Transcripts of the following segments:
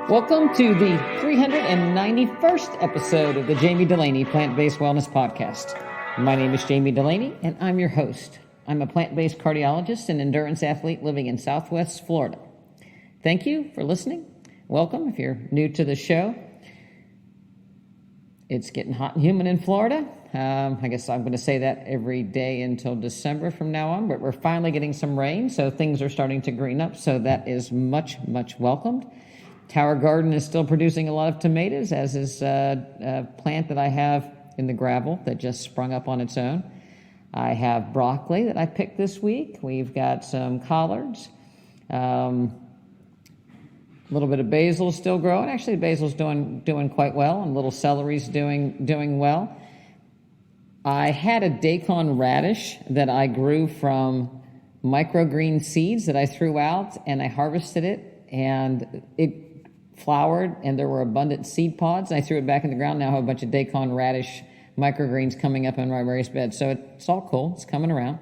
Welcome to the 391st episode of the Jami Dulaney Plant-Based Wellness Podcast. My name is Jami Dulaney, and I'm your host. I'm a plant-based cardiologist and endurance athlete living in Southwest Florida. Thank you for listening. Welcome if you're new to the show. It's getting hot and humid in Florida. I guess I'm going to say that every day until December from now on, but we're finally getting some rain, so things are starting to green up, so that is much welcomed. Tower Garden is still producing a lot of tomatoes, as is a plant that I have in the gravel that just sprung up on its own. I have broccoli that I picked this week. We've got some collards. A little bit of basil still growing. Actually, basil's doing quite well, and little celery's doing well. I had a daikon radish that I grew from microgreen seeds that I threw out, and I harvested it, and it flowered, and there were abundant seed pods. I threw it back in the ground. Now I have a bunch of daikon radish microgreens coming up in my raised bed. So it's all cool. It's coming around.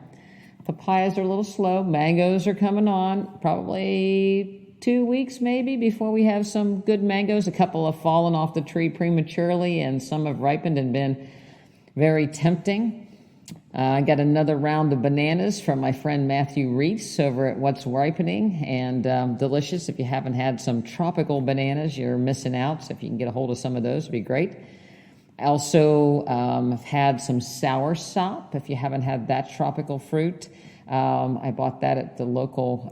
Papayas are a little slow. Mangoes are coming on. Probably 2 weeks maybe before we have some good mangoes. A couple have fallen off the tree prematurely, and some have ripened and been very tempting. I got another round of bananas from my friend Matthew Reese over at What's Ripening, and delicious. If you haven't had some tropical bananas, you're missing out. So if you can get a hold of some of those, it'd be great. I also have had some soursop. If you haven't had that tropical fruit, I bought that at the local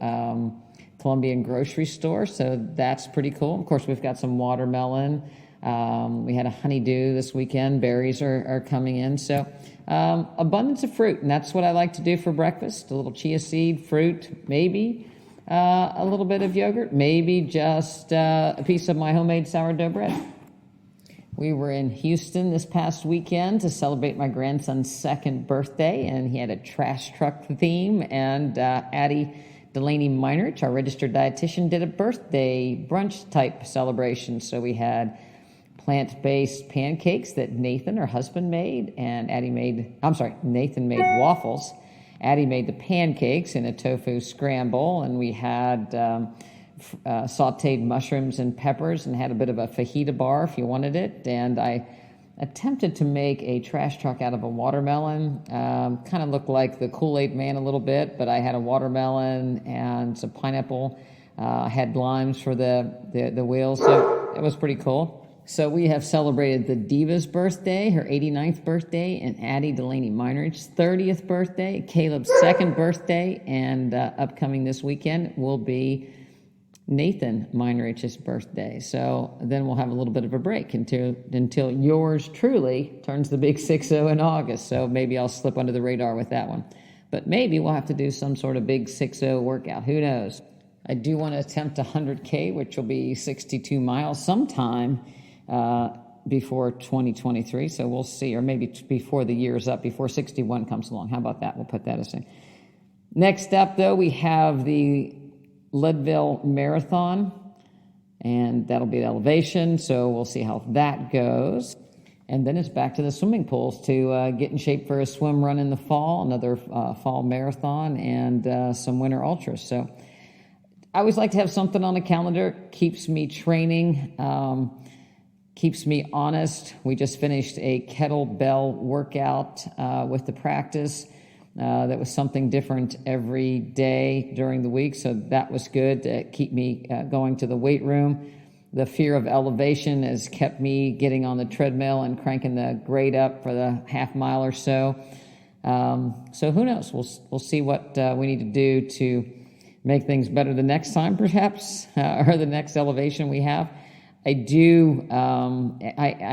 Colombian grocery store, so that's pretty cool. Of course, we've got some watermelon. We had a honeydew this weekend. Berries are coming in. So abundance of fruit, and that's what I like to do for breakfast. A little chia seed, fruit, maybe a little bit of yogurt, maybe just a piece of my homemade sourdough bread. We were in Houston this past weekend to celebrate my grandson's 2nd birthday, and he had a trash truck theme, and Addie Dulaney Meinerich, our registered dietitian, did a birthday brunch type celebration. So we had plant-based pancakes that Nathan, her husband, made, and Nathan made waffles. Addie made the pancakes in a tofu scramble, and we had sauteed mushrooms and peppers and had a bit of a fajita bar if you wanted it. And I attempted to make a trash truck out of a watermelon. Kind of looked like the Kool-Aid Man a little bit, but I had a watermelon and some pineapple. I had limes for the wheels, so it was pretty cool. So we have celebrated the Diva's birthday, her 89th birthday, and Addie Dulaney Meinerich's 30th birthday, Caleb's 2nd birthday, and upcoming this weekend will be Nathan Meinerich's birthday. So then we'll have a little bit of a break until yours truly turns the big 6-0 in August. So maybe I'll slip under the radar with that one. But maybe we'll have to do some sort of big 6-0 workout. Who knows? I do want to attempt 100K, which will be 62 miles sometime before 2023. So we'll see, or maybe before the year's up, before 61 comes along. How about that? We'll put that aside. Next up, though, we have the Leadville Marathon, and that'll be the elevation, so we'll see how that goes. And then it's back to the swimming pools to get in shape for a swim run in the fall, another fall marathon, and some winter ultras. So I always like to have something on the calendar. Keeps me training, keeps me honest. We just finished a kettlebell workout with the practice. That was something different every day during the week, so that was good to keep me going to the weight room. The fear of elevation has kept me getting on the treadmill and cranking the grade up for the half mile or so. So who knows? We'll see what we need to do to make things better the next time, perhaps, or the next elevation we have. I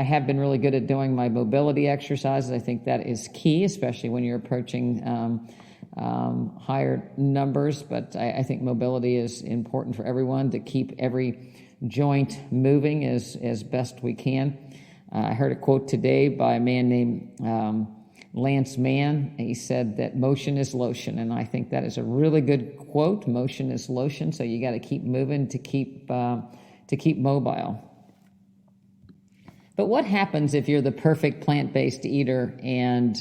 have been really good at doing my mobility exercises. I think that is key, especially when you're approaching higher numbers. But I think mobility is important for everyone to keep every joint moving as best we can. I heard a quote today by a man named Lance Mann. He said that motion is lotion, and I think that is a really good quote. Motion is lotion, so you got to keep moving to keep mobile. But what happens if you're the perfect plant-based eater and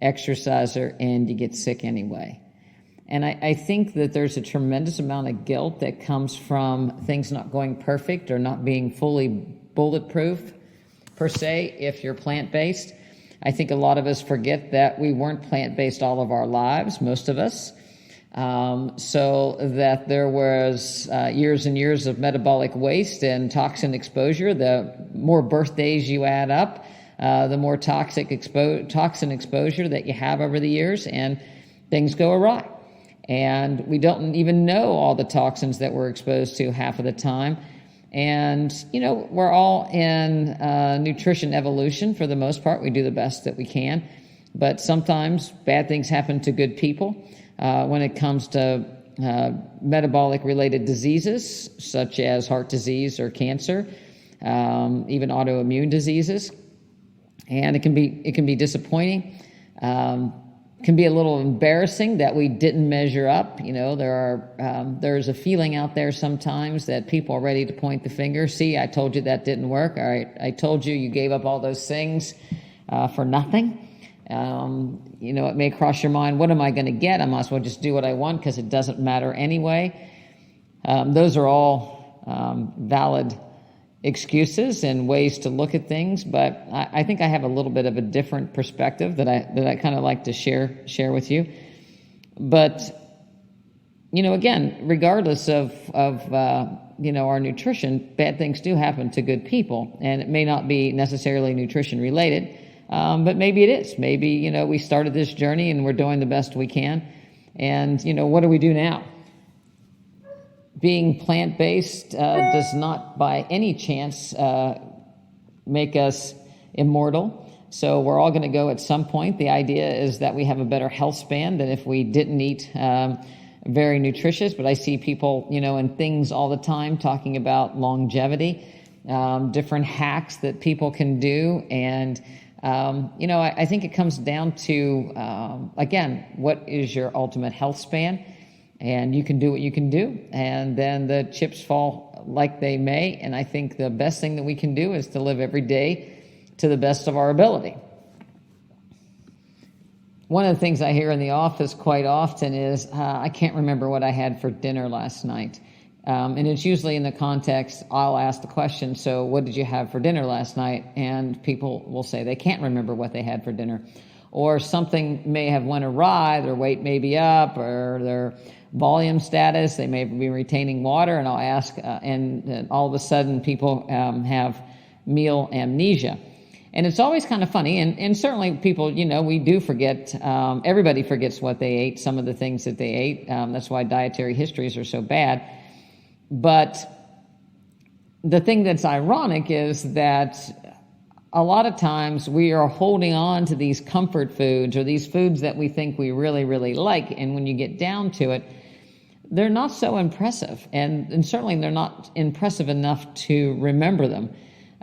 exerciser and you get sick anyway? And I think that there's a tremendous amount of guilt that comes from things not going perfect or not being fully bulletproof, per se, if you're plant-based. I think a lot of us forget that we weren't plant-based all of our lives, most of us. So that there was years and years of metabolic waste and toxin exposure. The more birthdays you add up, the more toxin exposure that you have over the years, and things go awry. And we don't even know all the toxins that we're exposed to half of the time. And, we're all in nutrition evolution for the most part. We do the best that we can. But sometimes bad things happen to good people. When it comes to metabolic-related diseases, such as heart disease or cancer, even autoimmune diseases, and it can be disappointing. Can be a little embarrassing that we didn't measure up. There's a feeling out there sometimes that people are ready to point the finger. See, I told you that didn't work. All right, I told you gave up all those things for nothing. It may cross your mind, what am I going to get? I might as well just do what I want because it doesn't matter anyway. Those are all valid excuses and ways to look at things, but I think I have a little bit of a different perspective that I kind of like to share with you. But, again, regardless of our nutrition, bad things do happen to good people, and it may not be necessarily nutrition related. But maybe it is. Maybe, we started this journey and we're doing the best we can. And, what do we do now? Being plant-based does not by any chance make us immortal. So we're all going to go at some point. The idea is that we have a better health span than if we didn't eat very nutritious. But I see people, in things all the time talking about longevity, different hacks that people can do. And I think it comes down to, again, what is your ultimate health span? And you can do what you can do, and then the chips fall like they may. And I think the best thing that we can do is to live every day to the best of our ability. One of the things I hear in the office quite often is, I can't remember what I had for dinner last night. And it's usually in the context, I'll ask the question, so what did you have for dinner last night? And people will say they can't remember what they had for dinner. Or something may have went awry, their weight may be up, or their volume status, they may be retaining water, and I'll ask, and all of a sudden people have meal amnesia. And it's always kind of funny, and certainly people, we do forget, everybody forgets what they ate, some of the things that they ate. That's why dietary histories are so bad. But the thing that's ironic is that a lot of times we are holding on to these comfort foods or these foods that we think we really, really like. And when you get down to it, they're not so impressive. And certainly they're not impressive enough to remember them.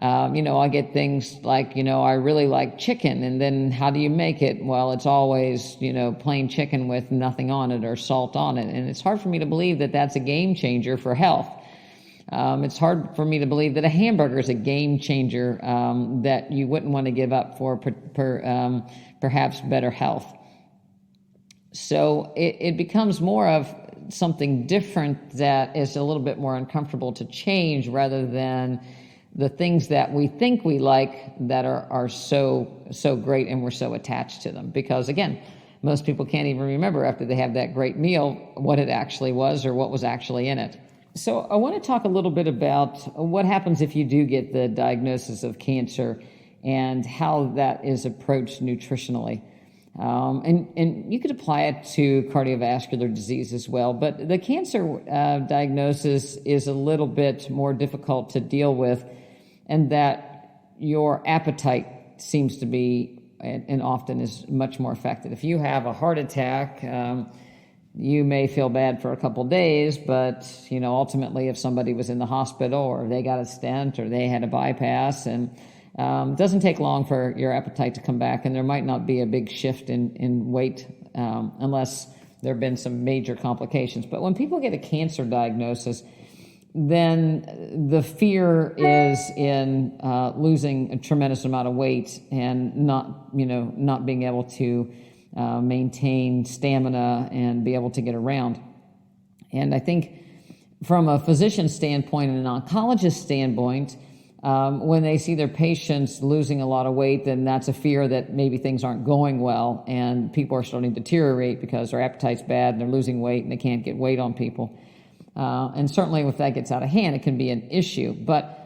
I get things like, I really like chicken. And then how do you make it? Well, it's always, plain chicken with nothing on it or salt on it. And it's hard for me to believe that that's a game changer for health. It's hard for me to believe that a hamburger is a game changer that you wouldn't want to give up for perhaps better health. So it becomes more of something different that is a little bit more uncomfortable to change rather than the things that we think we like that are so great and we're so attached to them. Because again, most people can't even remember after they have that great meal what it actually was or what was actually in it. So I want to talk a little bit about what happens if you do get the diagnosis of cancer and how that is approached nutritionally. And you could apply it to cardiovascular disease as well. But the cancer diagnosis is a little bit more difficult to deal with, and that your appetite seems to be and often is much more affected. If you have a heart attack, you may feel bad for a couple of days, but ultimately if somebody was in the hospital or they got a stent or they had a bypass, and it doesn't take long for your appetite to come back, and there might not be a big shift in weight unless there have been some major complications. But when people get a cancer diagnosis, then the fear is in losing a tremendous amount of weight and not being able to maintain stamina and be able to get around. And I think from a physician standpoint and an oncologist standpoint, when they see their patients losing a lot of weight, then that's a fear that maybe things aren't going well and people are starting to deteriorate because their appetite's bad and they're losing weight and they can't get weight on people. And certainly if that gets out of hand, it can be an issue. But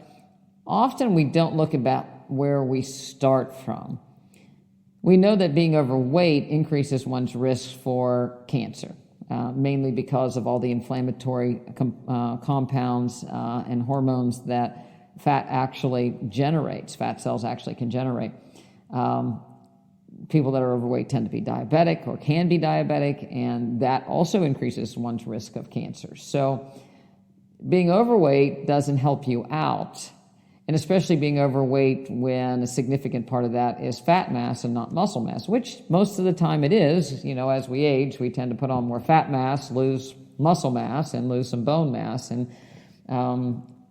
often we don't look about where we start from. We know that being overweight increases one's risk for cancer, mainly because of all the inflammatory compounds and hormones that fat actually generates, fat cells actually can generate. People that are overweight tend to be diabetic or can be diabetic, and that also increases one's risk of cancer. So being overweight doesn't help you out, and especially being overweight when a significant part of that is fat mass and not muscle mass, which most of the time it is. As we age, we tend to put on more fat mass, lose muscle mass, and lose some bone mass, and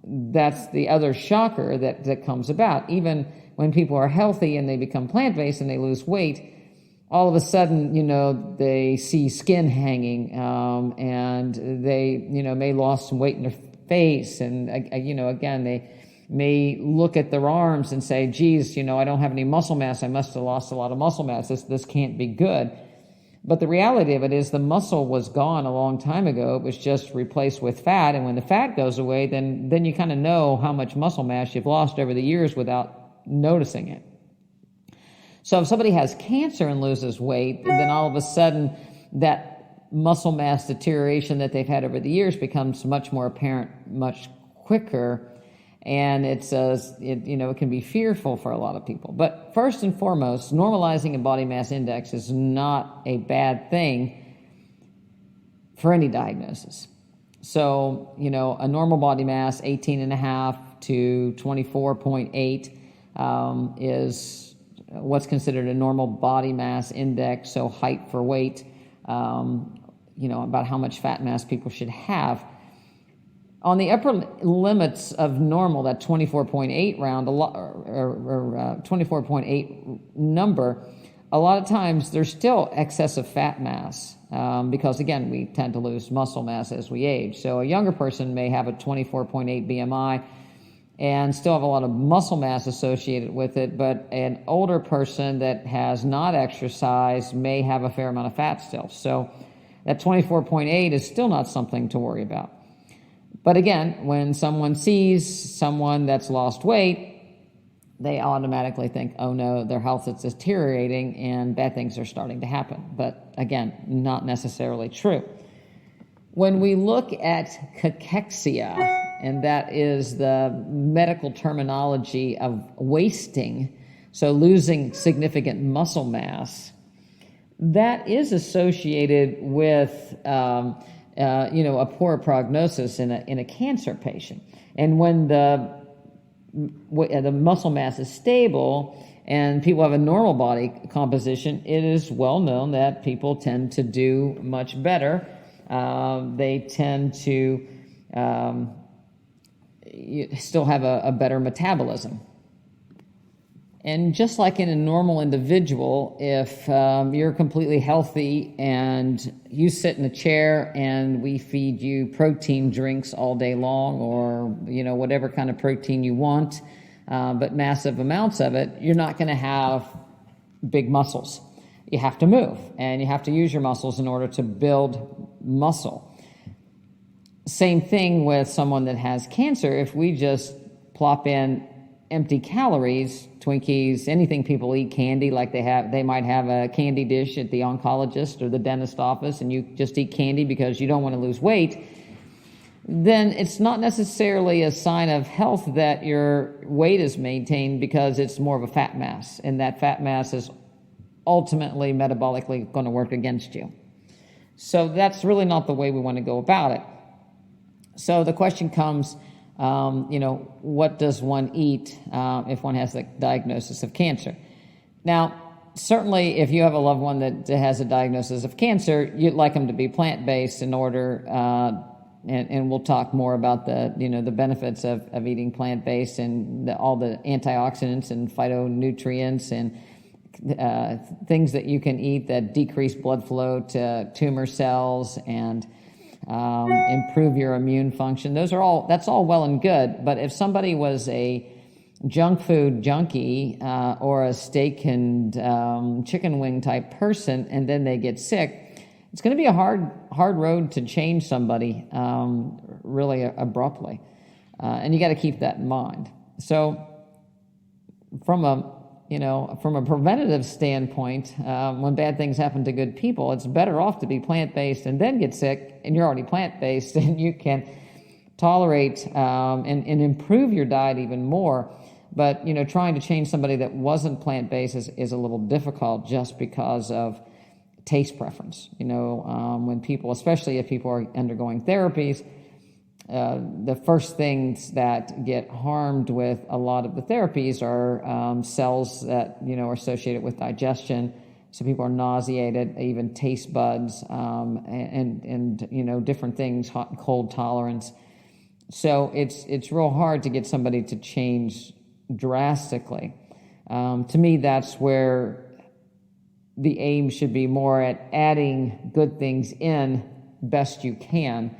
that's the other shocker that comes about. Even when people are healthy and they become plant-based and they lose weight, all of a sudden, they see skin hanging, and they, may lost some weight in their face. And, again, they may look at their arms and say, geez, I don't have any muscle mass. I must have lost a lot of muscle mass. This can't be good. But the reality of it is the muscle was gone a long time ago. It was just replaced with fat. And when the fat goes away, then you kind of know how much muscle mass you've lost over the years without noticing it. So if somebody has cancer and loses weight, then all of a sudden that muscle mass deterioration that they've had over the years becomes much more apparent, much quicker. And it can be fearful for a lot of people. But first and foremost, normalizing a body mass index is not a bad thing for any diagnosis. So, a normal body mass, 18.5 to 24.8, is what's considered a normal body mass index. So height for weight, about how much fat mass people should have. On the upper limits of normal, that 24.8 round, 24.8 number, a lot of times there's still excessive fat mass because, again, we tend to lose muscle mass as we age. So a younger person may have a 24.8 BMI and still have a lot of muscle mass associated with it, but an older person that has not exercised may have a fair amount of fat still. So that 24.8 is still not something to worry about. But again, when someone sees someone that's lost weight, they automatically think, oh no, their health is deteriorating and bad things are starting to happen. But again, not necessarily true. When we look at cachexia, and that is the medical terminology of wasting, so losing significant muscle mass, that is associated with a poor prognosis in a cancer patient. And when the muscle mass is stable and people have a normal body composition, it is well known that people tend to do much better. They tend to still have a better metabolism. And just like in a normal individual, if you're completely healthy and you sit in a chair and we feed you protein drinks all day long, or whatever kind of protein you want, but massive amounts of it, you're not going to have big muscles. You have to move, and you have to use your muscles in order to build muscle. Same thing with someone that has cancer. If we just plop in empty calories, Twinkies, anything people eat, candy, like they might have a candy dish at the oncologist or the dentist office, and you just eat candy because you don't want to lose weight, then it's not necessarily a sign of health that your weight is maintained, because it's more of a fat mass, and that fat mass is ultimately metabolically going to work against you. So that's really not the way we want to go about it. So the question comes, what does one eat if one has the diagnosis of cancer? Now, certainly if you have a loved one that has a diagnosis of cancer, you'd like them to be plant-based in order, and we'll talk more about the benefits of eating plant-based and all the antioxidants and phytonutrients and things that you can eat that decrease blood flow to tumor cells and improve your immune function. That's all well and good. But if somebody was a junk food junkie or a steak and chicken wing type person, and then they get sick, it's going to be a hard road to change somebody really abruptly. And you got to keep that in mind. So from a preventative standpoint, when bad things happen to good people, it's better off to be plant-based and then get sick, and you're already plant-based, and you can tolerate and improve your diet even more. But, trying to change somebody that wasn't plant-based is a little difficult just because of taste preference. When people, especially if people are undergoing therapies, the first things that get harmed with a lot of the therapies are cells that, are associated with digestion. So people are nauseated, even taste buds, and different things, hot and cold tolerance. So it's real hard to get somebody to change drastically. To me, that's where the aim should be more at adding good things in best you can.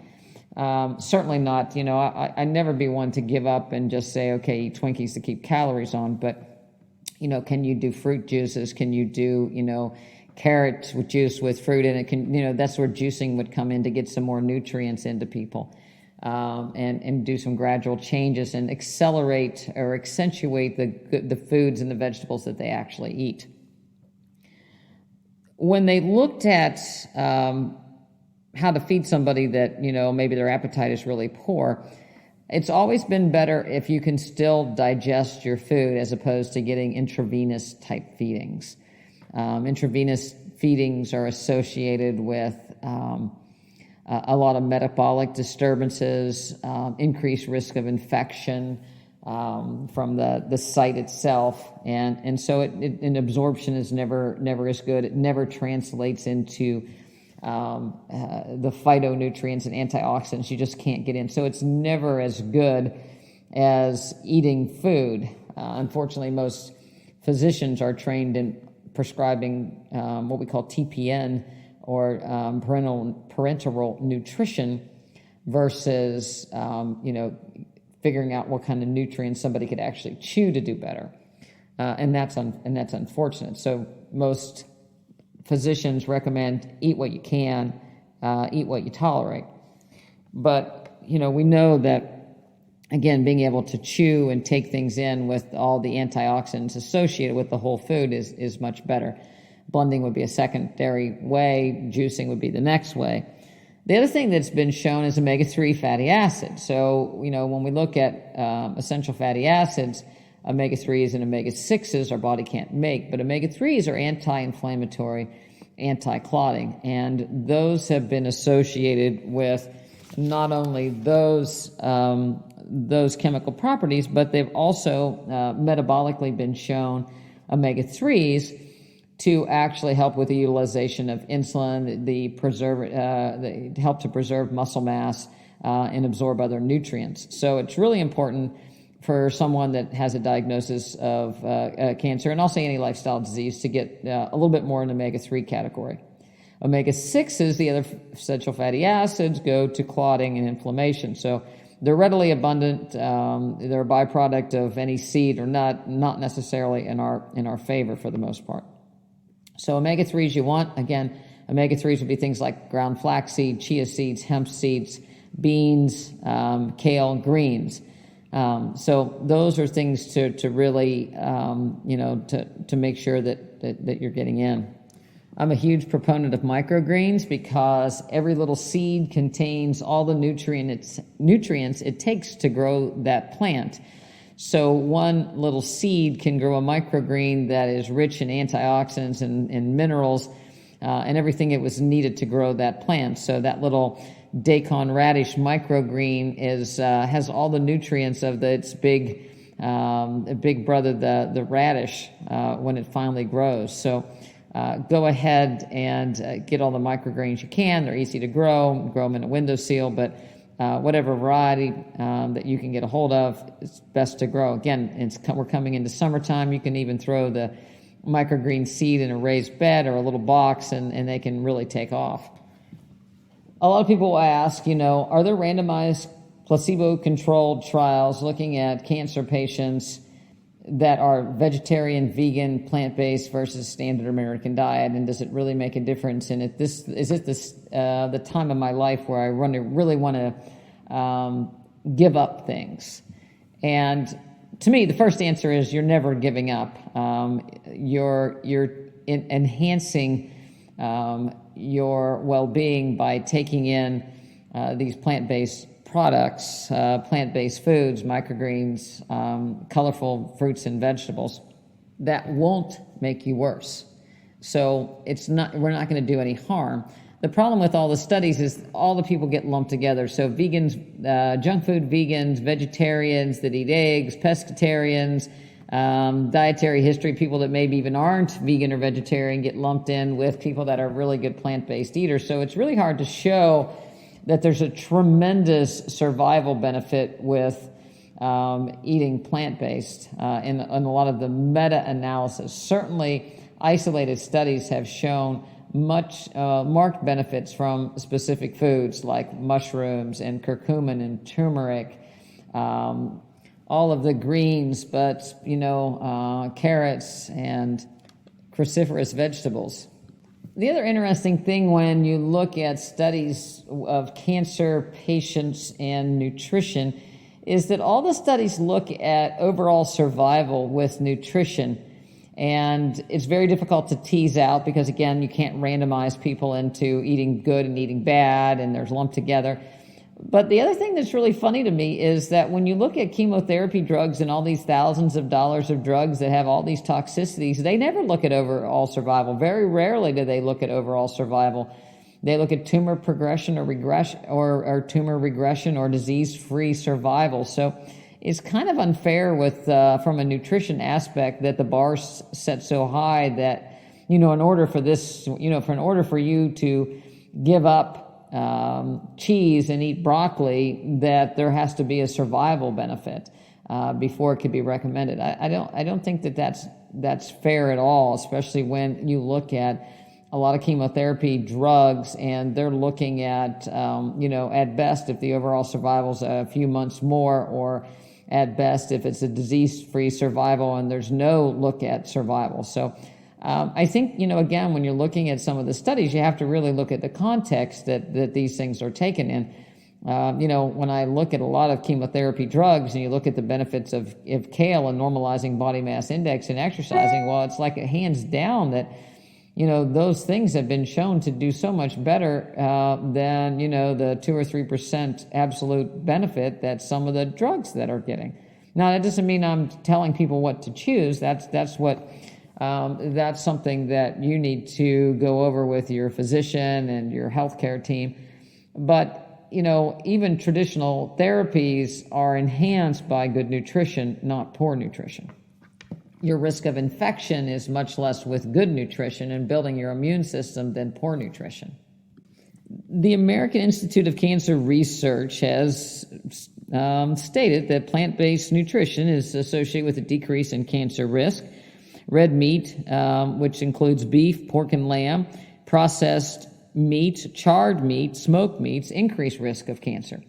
Certainly not, I never be one to give up and just say, okay, eat Twinkies to keep calories on, but, can you do fruit juices? Can you do, carrot with juice with fruit in it? That's where juicing would come in to get some more nutrients into people. And do some gradual changes and accelerate or accentuate the foods and the vegetables that they actually eat. When they looked at how to feed somebody that, maybe their appetite is really poor, it's always been better if you can still digest your food as opposed to getting intravenous type feedings. Intravenous feedings are associated with a lot of metabolic disturbances, increased risk of infection from the site itself, and so an absorption is never as good. It never translates into the phytonutrients and antioxidants. You just can't get in. So it's never as good as eating food. Unfortunately, most physicians are trained in prescribing what we call TPN, or parenteral nutrition, versus figuring out what kind of nutrients somebody could actually chew to do better, and that's unfortunate. So most physicians recommend eat what you can, eat what you tolerate. But we know that, again, being able to chew and take things in with all the antioxidants associated with the whole food is much better. Blending would be a secondary way. Juicing would be the next way. The other thing that's been shown is omega-3 fatty acids. So, when we look at essential fatty acids, omega-3s and omega-6s our body can't make, but omega-3s are anti-inflammatory, anti-clotting, and those have been associated with not only those chemical properties, but they've also metabolically been shown, omega-3s, to actually help with the utilization of insulin, they help to preserve muscle mass and absorb other nutrients. So it's really important for someone that has a diagnosis of cancer and also any lifestyle disease to get a little bit more in the omega-3 category. Omega-6s, the other essential fatty acids, go to clotting and inflammation. So they're readily abundant. They're a byproduct of any seed or nut, not necessarily in our favor for the most part. So omega-3s you want, again, omega-3s would be things like ground flaxseed, chia seeds, hemp seeds, beans, kale, greens. So those are things to really, to make sure that you're getting in. I'm a huge proponent of microgreens because every little seed contains all the nutrients it takes to grow that plant. So one little seed can grow a microgreen that is rich in antioxidants and minerals and everything it was needed to grow that plant. So that little daikon radish microgreen has all the nutrients of its big brother, the radish, when it finally grows. So go ahead and get all the microgreens you can. They're easy to grow them in a windowsill, but whatever variety that you can get a hold of, it's best to grow. Again, we're coming into summertime. You can even throw the microgreen seed in a raised bed or a little box, and they can really take off. A lot of people will ask, are there randomized placebo-controlled trials looking at cancer patients that are vegetarian, vegan, plant-based versus standard American diet, and does it really make a difference? And is it the time of my life where I really want to give up things? And to me, the first answer is you're never giving up. You're enhancing your well-being by taking in these plant-based products, plant-based foods, microgreens, colorful fruits and vegetables that won't make you worse. So we're not going to do any harm. The problem with all the studies is all the people get lumped together. So vegans, junk food vegans, vegetarians that eat eggs, pescatarians, dietary history people that maybe even aren't vegan or vegetarian get lumped in with people that are really good plant-based eaters. So it's really hard to show that there's a tremendous survival benefit with eating plant-based in a lot of the meta-analysis. Certainly, isolated studies have shown marked benefits from specific foods like mushrooms and curcumin and turmeric, all of the greens, but carrots and cruciferous vegetables. The other interesting thing when you look at studies of cancer patients and nutrition is that all the studies look at overall survival with nutrition. And it's very difficult to tease out because, again, you can't randomize people into eating good and eating bad, and they're lumped together. But the other thing that's really funny to me is that when you look at chemotherapy drugs and all these thousands of dollars of drugs that have all these toxicities, they never look at overall survival. Very rarely do they look at overall survival. They look at tumor progression or regression or tumor regression or disease-free survival. So it's kind of unfair with from a nutrition aspect that the bar's set so high that, in order for you to give up cheese and eat broccoli, that there has to be a survival benefit before it could be recommended. I don't think that's fair at all, especially when you look at a lot of chemotherapy drugs and they're looking at at best if the overall survival's a few months more, or at best if it's a disease-free survival and there's no look at survival. So I think, again, when you're looking at some of the studies, you have to really look at the context that these things are taken in. When I look at a lot of chemotherapy drugs and you look at the benefits of kale and normalizing body mass index and exercising, well, it's like hands down that, those things have been shown to do so much better than, the 2 or 3% absolute benefit that some of the drugs that are getting. Now, that doesn't mean I'm telling people what to choose. That's something that you need to go over with your physician and your healthcare team. But, even traditional therapies are enhanced by good nutrition, not poor nutrition. Your risk of infection is much less with good nutrition and building your immune system than poor nutrition. The American Institute of Cancer Research has stated that plant-based nutrition is associated with a decrease in cancer risk. Red meat, which includes beef, pork, and lamb, processed meat, charred meat, smoked meats, increase risk of cancer.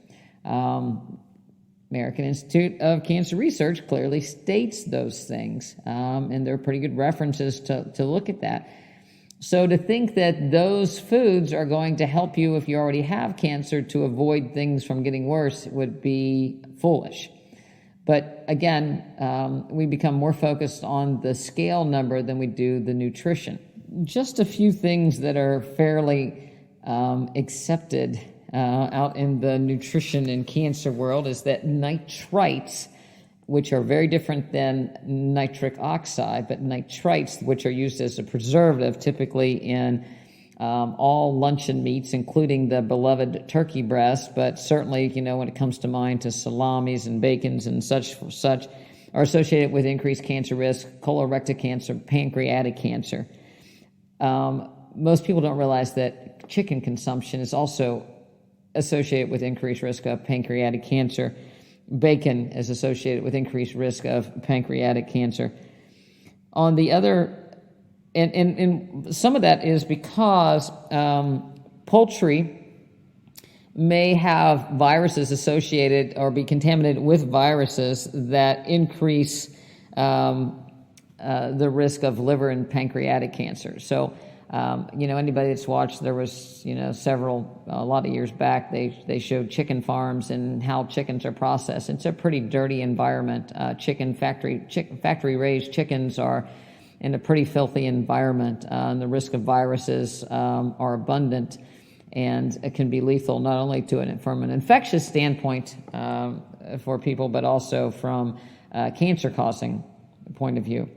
American Institute of Cancer Research clearly states those things, and there are pretty good references to look at that. So to think that those foods are going to help you if you already have cancer to avoid things from getting worse would be foolish. But again, we become more focused on the scale number than we do the nutrition. Just a few things that are fairly accepted out in the nutrition and cancer world is that nitrites, which are very different than nitric oxide, but nitrites, which are used as a preservative, typically in all luncheon meats, including the beloved turkey breast, but certainly, when it comes to mind to salamis and bacons and such, are associated with increased cancer risk, colorectal cancer, pancreatic cancer. Most people don't realize that chicken consumption is also associated with increased risk of pancreatic cancer. Bacon is associated with increased risk of pancreatic cancer. On the other And some of that is because poultry may have viruses associated or be contaminated with viruses that increase the risk of liver and pancreatic cancer. So, anybody that's watched, there was, a lot of years back, they showed chicken farms and how chickens are processed. It's a pretty dirty environment. Factory raised chickens are in a pretty filthy environment, and the risk of viruses are abundant, and it can be lethal not only from an infectious standpoint for people, but also from a cancer-causing point of view.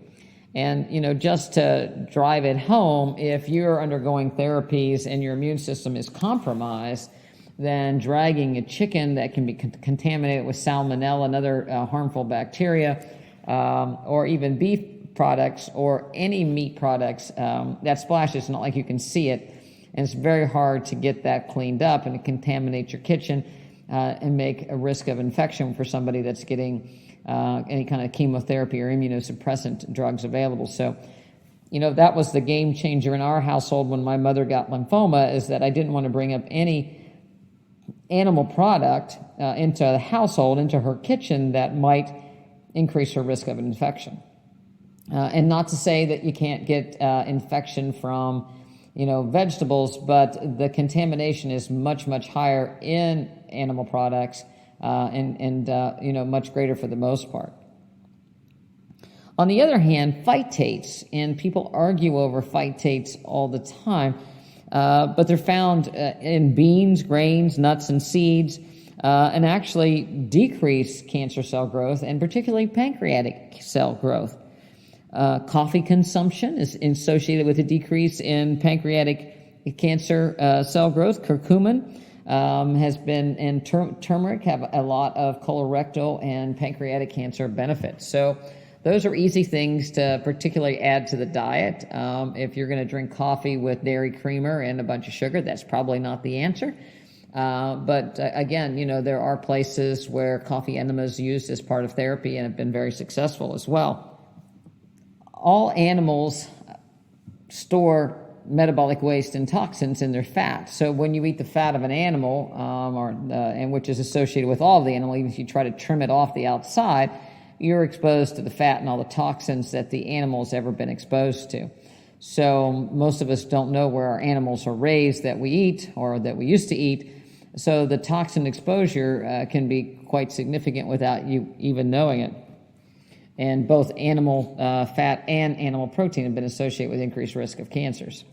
And, just to drive it home, if you're undergoing therapies and your immune system is compromised, then dragging a chicken that can be contaminated with salmonella and other harmful bacteria, or even beef products or any meat products, that splash is not like you can see it. And it's very hard to get that cleaned up, and it contaminates your kitchen and make a risk of infection for somebody that's getting any kind of chemotherapy or immunosuppressant drugs available. So, that was the game changer in our household when my mother got lymphoma, is that I didn't want to bring up any animal product into the household, into her kitchen, that might increase her risk of an infection. And not to say that you can't get infection from vegetables, but the contamination is much, much higher in animal products, and much greater for the most part. On the other hand, phytates, and people argue over phytates all the time, but they're found in beans, grains, nuts, and seeds, and actually decrease cancer cell growth, and particularly pancreatic cell growth. Coffee consumption is associated with a decrease in pancreatic cancer cell growth. Curcumin has been, and turmeric have a lot of colorectal and pancreatic cancer benefits. So those are easy things to particularly add to the diet. If you're going to drink coffee with dairy creamer and a bunch of sugar, that's probably not the answer. But again, there are places where coffee enema is used as part of therapy and have been very successful as well. All animals store metabolic waste and toxins in their fat. So when you eat the fat of an animal, and which is associated with all of the animal, even if you try to trim it off the outside, you're exposed to the fat and all the toxins that the animal has ever been exposed to. So most of us don't know where our animals are raised that we eat or that we used to eat. So the toxin exposure can be quite significant without you even knowing it. And both animal fat and animal protein have been associated with increased risk of cancers.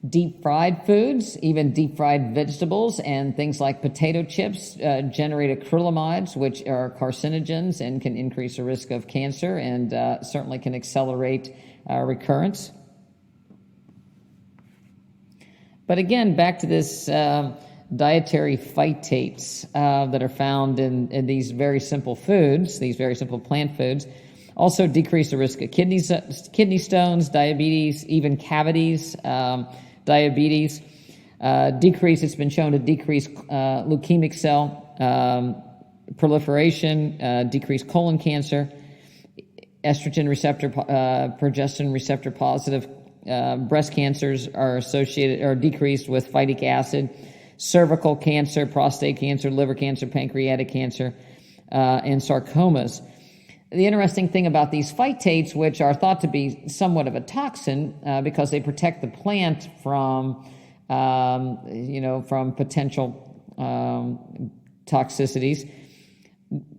Deep fried foods, even deep fried vegetables and things like potato chips generate acrylamides, which are carcinogens and can increase the risk of cancer and certainly can accelerate recurrence. But again, back to this dietary phytates that are found in these very simple foods, these very simple plant foods, also decrease the risk of kidney stones, diabetes, even cavities, diabetes. It's been shown to decrease leukemic cell proliferation, decrease colon cancer, estrogen receptor, progesterone receptor positive breast cancers are associated or decreased with phytic acid, cervical cancer, prostate cancer, liver cancer, pancreatic cancer, and sarcomas. The interesting thing about these phytates, which are thought to be somewhat of a toxin because they protect the plant from potential toxicities,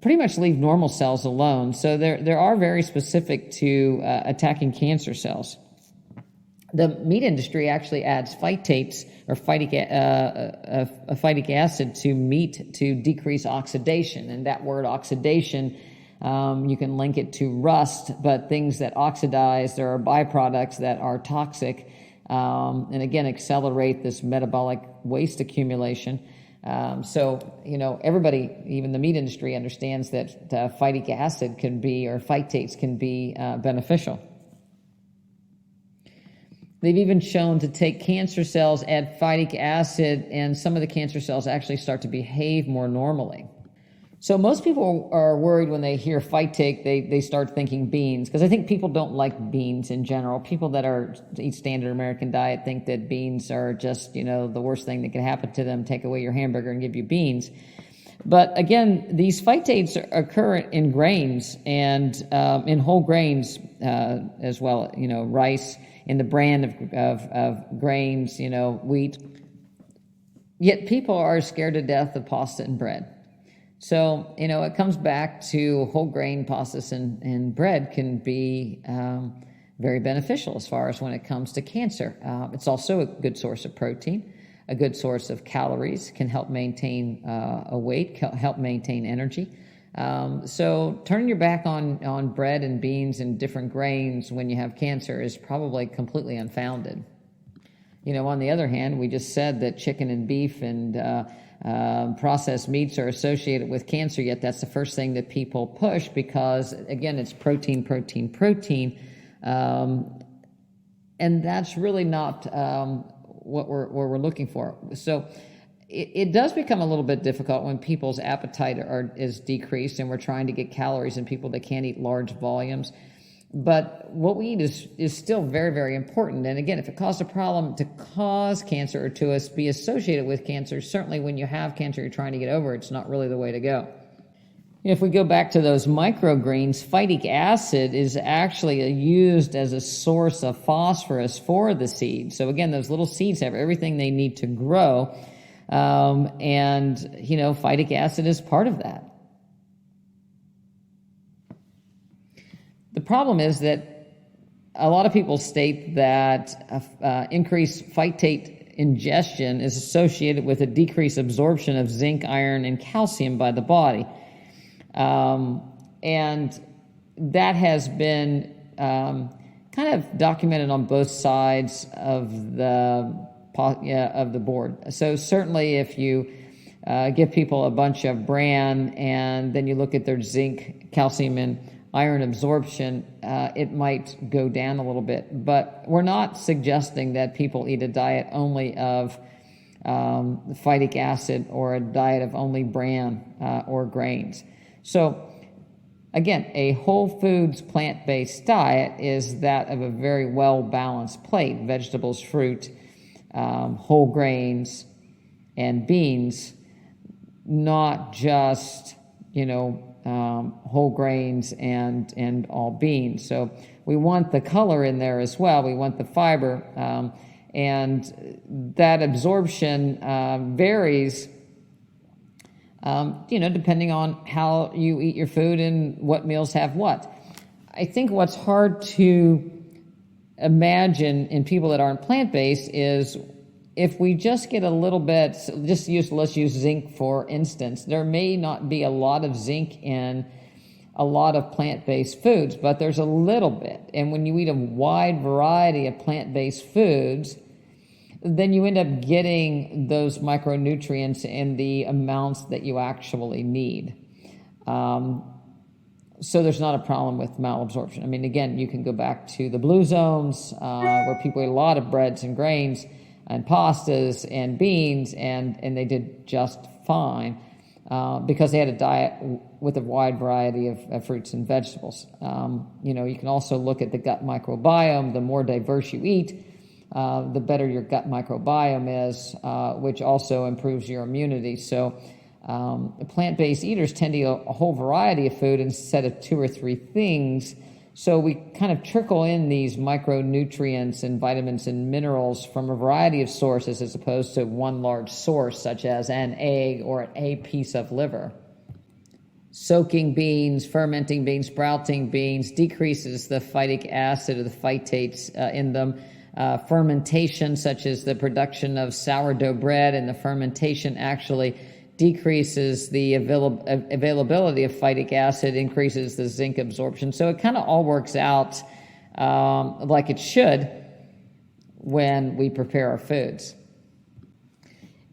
pretty much leave normal cells alone. So they are very specific to attacking cancer cells. The meat industry actually adds phytates or phytic acid to meat to decrease oxidation, and that word oxidation, you can link it to rust, but things that oxidize, there are byproducts that are toxic, and again, accelerate this metabolic waste accumulation. So, everybody, even the meat industry, understands that phytic acid can be, or phytates can be beneficial. They've even shown to take cancer cells, add phytic acid, and some of the cancer cells actually start to behave more normally. So most people are worried when they hear phytate, they start thinking beans, because I think people don't like beans in general. People that eat standard American diet think that beans are just, the worst thing that could happen to them, take away your hamburger and give you beans. But again, these phytates occur in grains and in whole grains as well, rice, in the brand of grains, wheat. Yet people are scared to death of pasta and bread. So, it comes back to whole grain pastas and bread can be very beneficial as far as when it comes to cancer. It's also a good source of protein, a good source of calories, can help maintain a weight, help maintain energy. So turning your back on bread and beans and different grains when you have cancer is probably completely unfounded. On the other hand, we just said that chicken and beef and processed meats are associated with cancer, yet that's the first thing that people push because, again, it's protein. And that's really not what we're looking for. So it does become a little bit difficult when people's appetite is decreased and we're trying to get calories in people that can't eat large volumes. But what we eat is still very, very important. And again, if it caused a problem to cause cancer or to be associated with cancer, certainly when you have cancer, you're trying to get over, it's not really the way to go. If we go back to those microgreens, phytic acid is actually used as a source of phosphorus for the seed. So again, those little seeds have everything they need to grow. And phytic acid is part of that. The problem is that a lot of people state that increased phytate ingestion is associated with a decreased absorption of zinc, iron, and calcium by the body. And that has been kind of documented on both sides of the board. So certainly if you give people a bunch of bran and then you look at their zinc, calcium, and iron absorption, it might go down a little bit. But we're not suggesting that people eat a diet only of phytic acid or a diet of only bran or grains. So again, a whole foods plant-based diet is that of a very well-balanced plate: vegetables, fruit, whole grains, and beans, not just, whole grains and all beans. So we want the color in there as well. We want the fiber, and that absorption varies, depending on how you eat your food and what meals have what. I think what's hard to imagine in people that aren't plant-based is if we just get a little bit, let's use zinc for instance. There may not be a lot of zinc in a lot of plant-based foods, but there's a little bit. And when you eat a wide variety of plant-based foods, then you end up getting those micronutrients in the amounts that you actually need. So there's not a problem with malabsorption. I mean, again, you can go back to the blue zones where people ate a lot of breads and grains and pastas and beans, and they did just fine because they had a diet with a wide variety of fruits and vegetables. You can also look at the gut microbiome. The more diverse you eat, the better your gut microbiome is, which also improves your immunity. So plant-based eaters tend to eat a whole variety of food instead of 2 or 3 things. So we kind of trickle in these micronutrients and vitamins and minerals from a variety of sources as opposed to one large source, such as an egg or a piece of liver. Soaking beans, fermenting beans, sprouting beans decreases the phytic acid or the phytates in them. Fermentation, such as the production of sourdough bread, and the fermentation actually decreases the availability of phytic acid, increases the zinc absorption. So it kind of all works out like it should when we prepare our foods.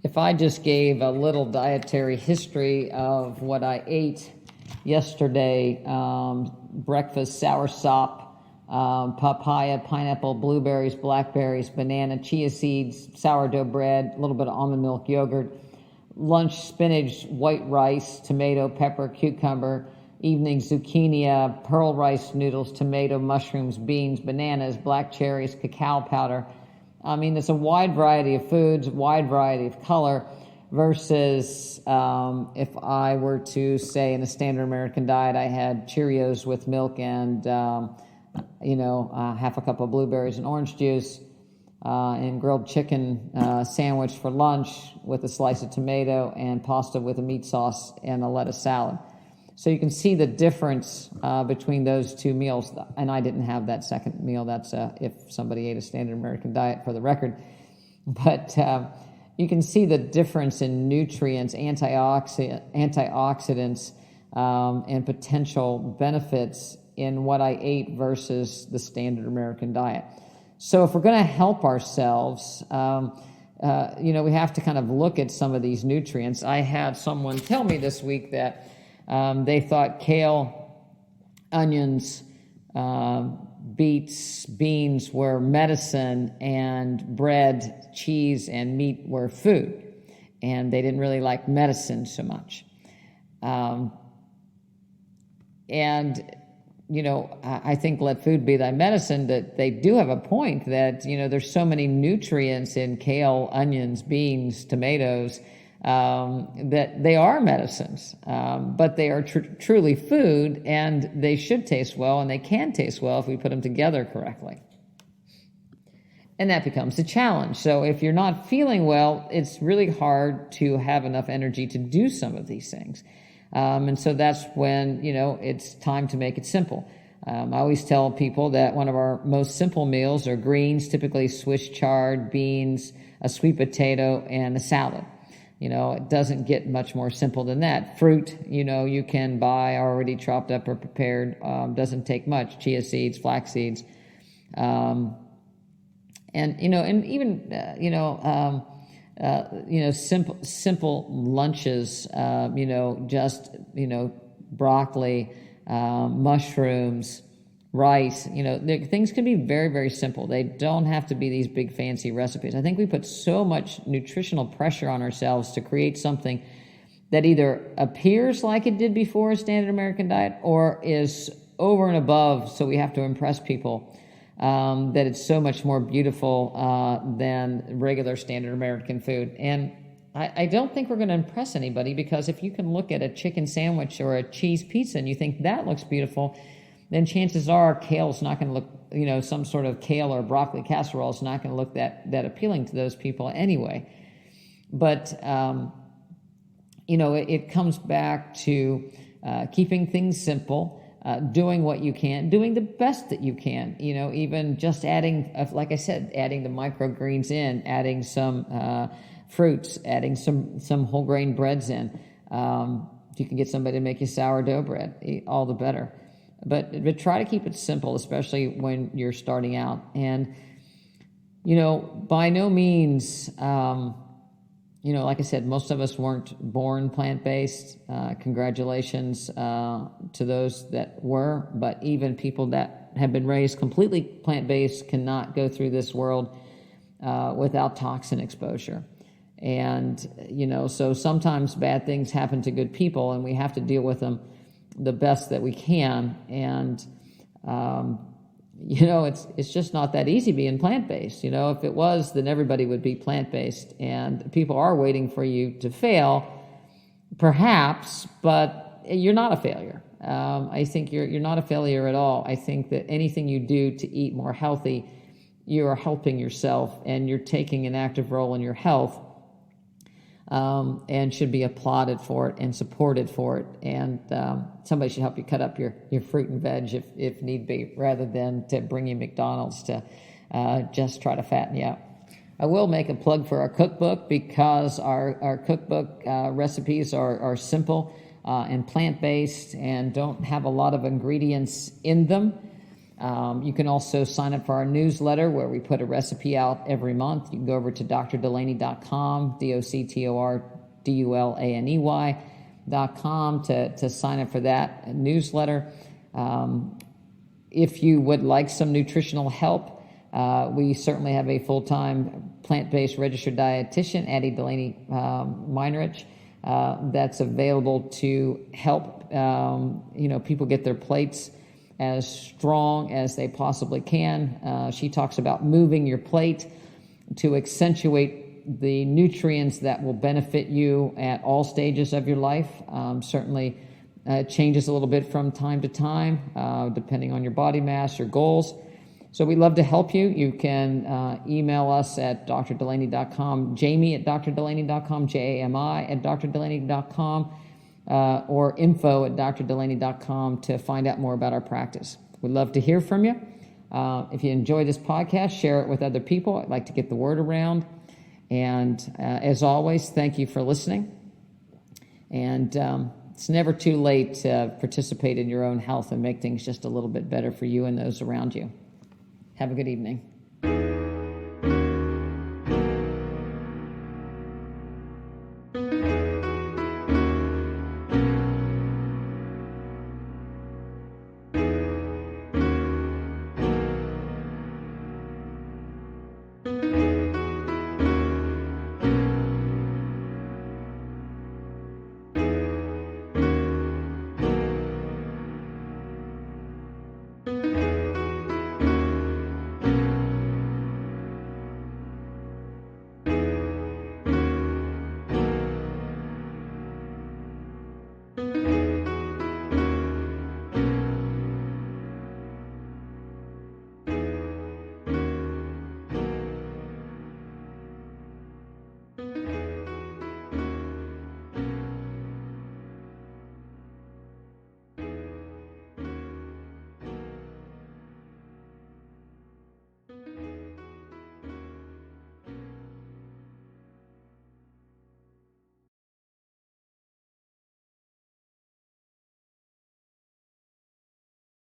If I just gave a little dietary history of what I ate yesterday, breakfast, soursop, papaya, pineapple, blueberries, blackberries, banana, chia seeds, sourdough bread, a little bit of almond milk yogurt, lunch spinach, white rice, tomato, pepper, cucumber. Evening zucchini, pearl rice noodles, tomato, mushrooms, beans, bananas, black cherries, cacao powder. I mean, there's a wide variety of foods, wide variety of color, versus if I were to say in a standard American diet, I had Cheerios with milk and, half a cup of blueberries and orange juice, and grilled chicken sandwich for lunch with a slice of tomato and pasta with a meat sauce and a lettuce salad. So you can see the difference between those two meals. And I didn't have that second meal. That's if somebody ate a standard American diet, for the record. But you can see the difference in nutrients, antioxidants, and potential benefits in what I ate versus the standard American diet. So if we're going to help ourselves, we have to kind of look at some of these nutrients. I had someone tell me this week that they thought kale, onions, beets, beans were medicine, and bread, cheese, and meat were food. And they didn't really like medicine so much. I think let food be thy medicine, that they do have a point that, there's so many nutrients in kale, onions, beans, tomatoes, that they are medicines, but they are truly food, and they should taste well, and they can taste well if we put them together correctly. And that becomes the challenge. So if you're not feeling well, it's really hard to have enough energy to do some of these things. And so that's when, it's time to make it simple. I always tell people that one of our most simple meals are greens, typically Swiss chard, beans, a sweet potato, and a salad. It doesn't get much more simple than that. Fruit, you can buy already chopped up or prepared. Doesn't take much. Chia seeds, flax seeds. Simple lunches, broccoli, mushrooms, rice, things can be very, very simple. They don't have to be these big fancy recipes. I think we put so much nutritional pressure on ourselves to create something that either appears like it did before a standard American diet or is over and above, so we have to impress people, that it's so much more beautiful than regular standard American food. And I don't think we're going to impress anybody, because if you can look at a chicken sandwich or a cheese pizza and you think that looks beautiful, then chances are kale's not going to look, some sort of kale or broccoli casserole is not going to look that appealing to those people anyway. But, it comes back to keeping things simple, doing what you can, doing the best that you can, even just adding, like I said, adding the microgreens in, adding some fruits, adding some whole grain breads in. If you can get somebody to make you sourdough bread, all the better. But try to keep it simple, especially when you're starting out. And, by no means, like I said, most of us weren't born plant-based. Congratulations to those that were. But even people that have been raised completely plant-based cannot go through this world without toxin exposure. And, so sometimes bad things happen to good people, and we have to deal with them the best that we can. And, it's just not that easy being plant-based. If it was, then everybody would be plant-based. And people are waiting for you to fail, perhaps, but you're not a failure. I think you're not a failure at all. I think that anything you do to eat more healthy, you are helping yourself, and you're taking an active role in your health. And should be applauded for it and supported for it. And somebody should help you cut up your fruit and veg if need be, rather than to bring you McDonald's to just try to fatten you up. I will make a plug for our cookbook, because our cookbook recipes are simple and plant-based and don't have a lot of ingredients in them. You can also sign up for our newsletter, where we put a recipe out every month. You can go over to drdulaney.com, DoctorDulaney.com to sign up for that newsletter. If you would like some nutritional help, We certainly have a full-time plant-based registered dietitian, Addie Dulaney Meinerich, that's available to help people get their plates as strong as they possibly can. She talks about moving your plate to accentuate the nutrients that will benefit you at all stages of your life. Certainly it changes a little bit from time to time, depending on your body mass, your goals. So we'd love to help you. You can email us at drdulaney.com, Jami at drdulaney.com, Jami at drdulaney.com, or info@drdulaney.com to find out more about our practice. We'd love to hear from you. If you enjoy this podcast, share it with other people. I'd like to get the word around. And as always, thank you for listening. And it's never too late to participate in your own health and make things just a little bit better for you and those around you. Have a good evening.